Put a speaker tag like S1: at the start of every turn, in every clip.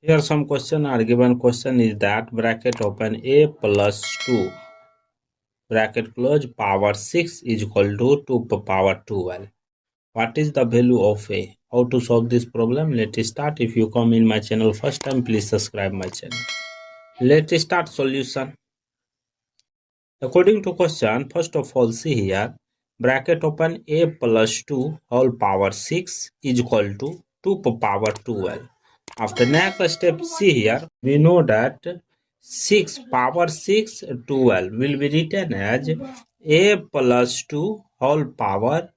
S1: Here some question are given. Question is that bracket open a plus 2 bracket close power 6 is equal to 2 power 12. What is the value of a? How to solve this problem? Let's start. If you come in my channel first time, please subscribe my channel. Let's start solution. According to question, first of all, see here, bracket open a plus 2 whole power 6 is equal to 2 power 12. After next step, see here, we know that 6 power 6 12 will be written as a plus 2 whole power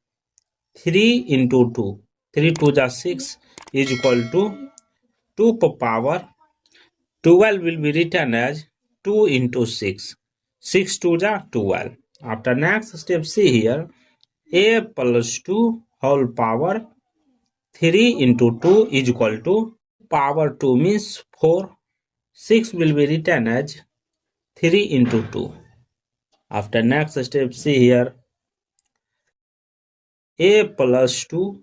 S1: 3 into 2. 3 2 is 6 is equal to 2 power 12 will be written as 2 into 6. 6 2 is 12. After next step, see here, a plus 2 whole power 3 into 2 is equal to power 2 means 4. 6 will be written as 3 into 2. After next step, see here, a plus 2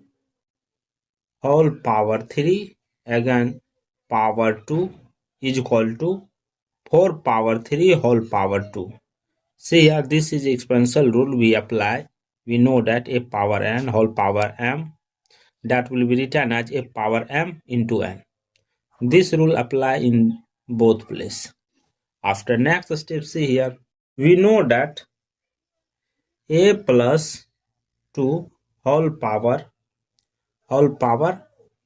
S1: whole power 3 again power 2 is equal to 4 power 3 whole power 2. See here, this is exponential rule we apply. We know that a power n whole power m, that will be written as a power m into n. This rule apply in both places. After next step, see here, we know that a plus 2 whole power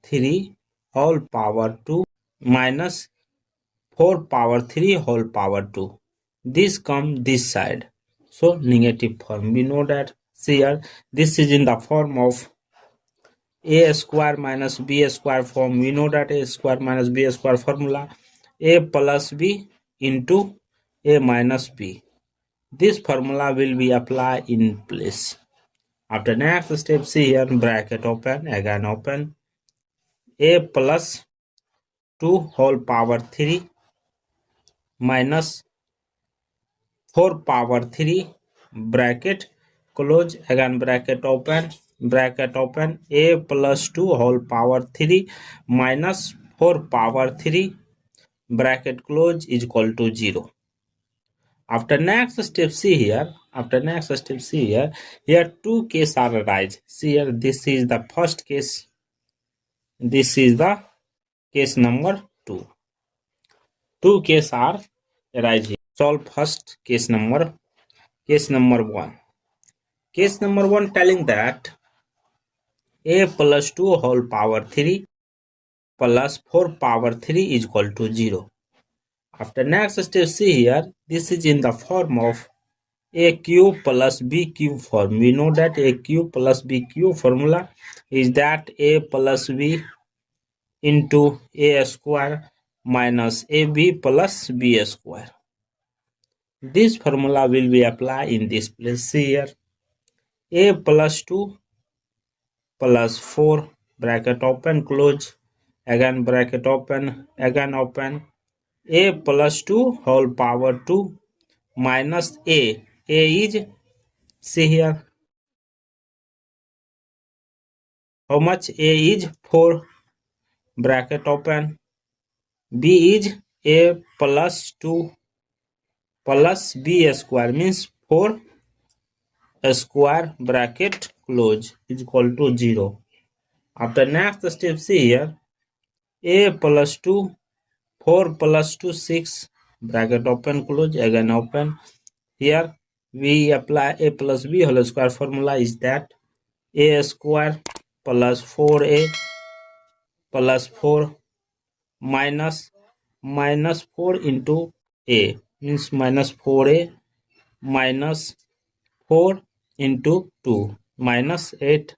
S1: 3 whole power 2 minus 4 power 3 whole power 2. This come this side. So negative form. We know that, see here, this is in the form of a square minus b square form. We know that a square minus b square formula, a plus b into a minus b. This formula will be applied in place. After next step, see here, bracket open, again open, a plus 2 whole power 3 minus 4 power 3 bracket close, again bracket open, a plus 2 whole power 3 minus 4 power 3 bracket close is equal to 0. After next step, see here, here two cases are arise. See here, this is the first case, this is the case number 2. Two cases are arise here. Solve first case number 1. Case number 1 telling that a plus 2 whole power 3 plus 4 power 3 is equal to 0. After next step, see here, this is in the form of a cube plus b cube form. We know that a cube plus b cube formula is that a plus b into a square minus ab plus b square. This formula will be applied in this place. See here, a plus 2 plus 4 bracket open close, again bracket open, again open, a plus 2 whole power 2 minus a is, see here, how much? A is 4 bracket open, b is a plus 2 plus b square means 4 square bracket close is equal to 0. After next step, see here, a plus 2 4 plus 2 6 bracket open close, again open. Here we apply a plus b whole square formula is that a square plus 4a plus 4 minus 4 into a means minus 4a minus 4 into 2 minus 8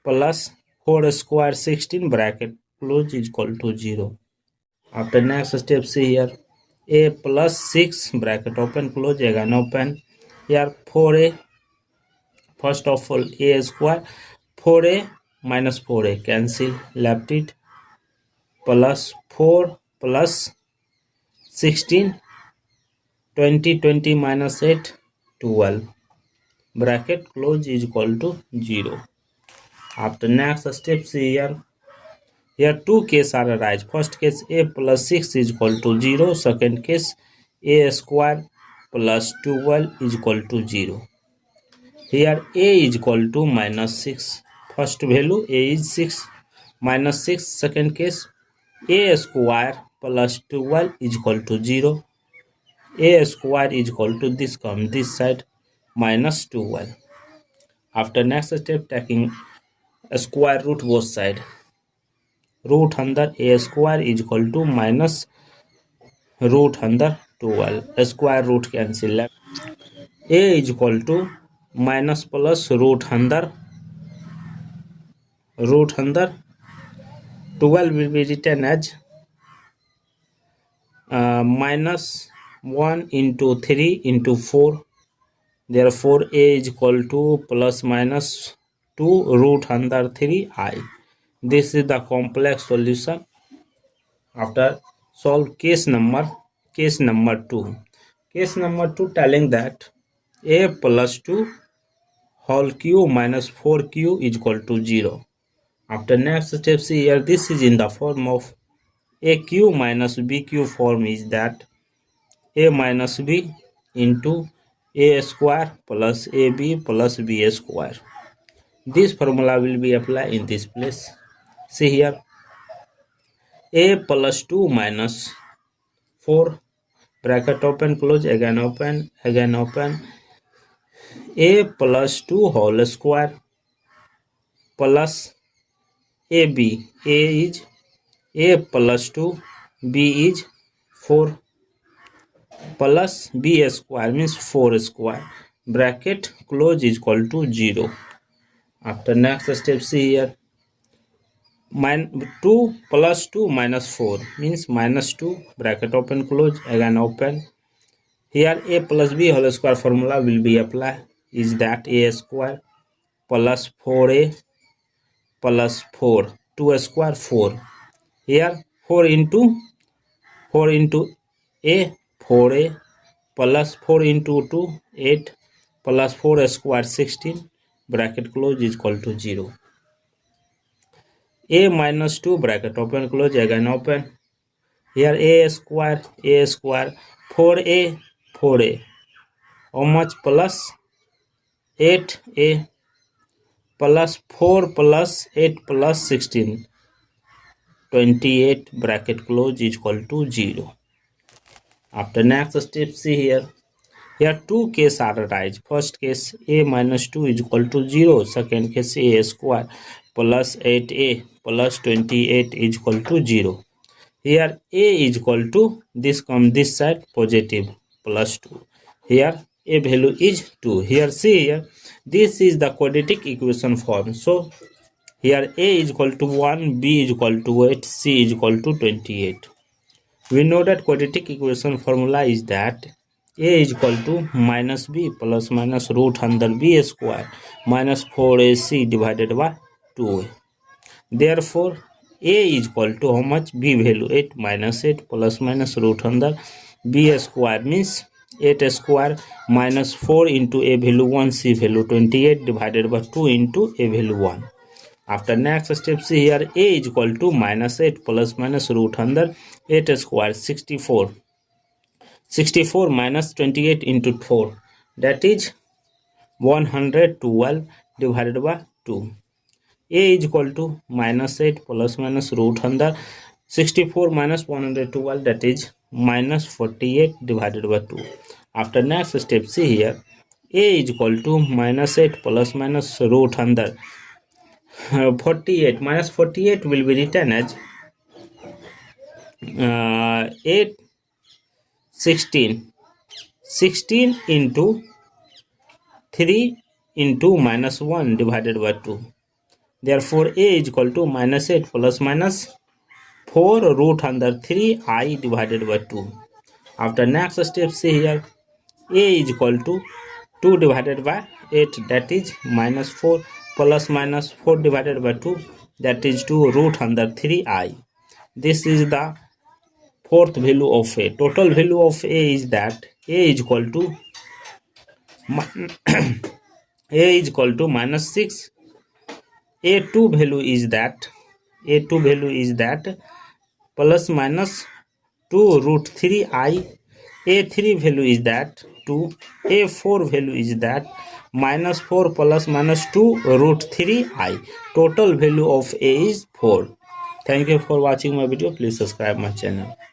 S1: plus 4 square 16 bracket close is equal to 0. After next step, see here, a plus 6 bracket open close, again open. Here 4a, first of all a square, 4a minus 4a cancel, left it, plus 4 plus 16 20 20 minus 8 12 bracket close is equal to 0. After next step, see here, Here two cases are arise. First case a plus 6 is equal to 0. Second case a square plus 12 is equal to 0. Here a is equal to minus 6. First value a is 6 minus 6. Second case a square plus 12 is equal to 0. A square is equal to this, come this side, minus 12. After next step, taking a square root both side. Root under a square is equal to minus root under 12. A square root cancel. A is equal to minus plus root under 12 will be written as minus 1 into 3 into 4. Therefore a is equal to plus minus 2 root under 3 I. This is the complex solution. After solve case number 2. Case number 2 telling that a plus 2 whole cube minus 4q is equal to 0. After next step, see here, this is in the form of aq minus bq form is that a minus b into a square plus ab plus b square. This formula will be applied in this place. See here, a plus 2 minus 4 bracket open close again open a plus 2 whole square plus ab. A is a plus 2, b is 4 plus b square means 4 square bracket close is equal to 0. After next step, see here, 2 plus 2 minus 4 means minus 2 bracket open close again open. Here a plus b whole square formula will be applied is that a square plus 4a plus 4 2 square 4. Here 4 into a 4a plus 4 into 2 8 plus 4 square 16 bracket close is equal to 0. A minus 2 bracket open close again open. Here a square 4a how much plus 8a plus 4 plus 8 plus 16 28 bracket close is equal to 0. After next step, see here, two cases are arise. First case a minus 2 is equal to 0. Second case a square plus 8a plus 28 is equal to 0. Here a is equal to this, come this side positive plus 2. Here a value is 2. Here see here, this is the quadratic equation form. So here a is equal to 1, b is equal to 8, c is equal to 28. We know that quadratic equation formula is that a is equal to minus b plus minus root under b square minus 4ac divided by 2a. Therefore a is equal to how much? B value 8 minus 8 plus minus root under b square means 8 square minus 4 into a value 1, c value 28 divided by 2 into a value 1. After next step, see here a is equal to minus 8 plus minus root under 8 square 64 minus 28 into 4, that is 112 divided by 2. A is equal to minus 8 plus minus root under 64 minus 112, that is minus 48 divided by 2. After next step, see here a is equal to minus 8 plus minus root under 48 minus 48 will be written as 8 16 into 3 into minus 1 divided by 2. Therefore a is equal to minus 8 plus minus 4 root under 3i divided by 2. After next step, see here a is equal to 2 divided by 8, that is minus 4 plus minus 4 divided by 2, that is 2 root under 3i. This is the fourth value of a. Total value of a is that a is equal to a is equal to minus 6. A2 value is that a2 value is that plus minus 2 root 3I, a3 value is that 2, a4 value is that minus 4 plus minus 2 root 3I. Total value of a is 4. Thank you for watching my video. Please subscribe my channel.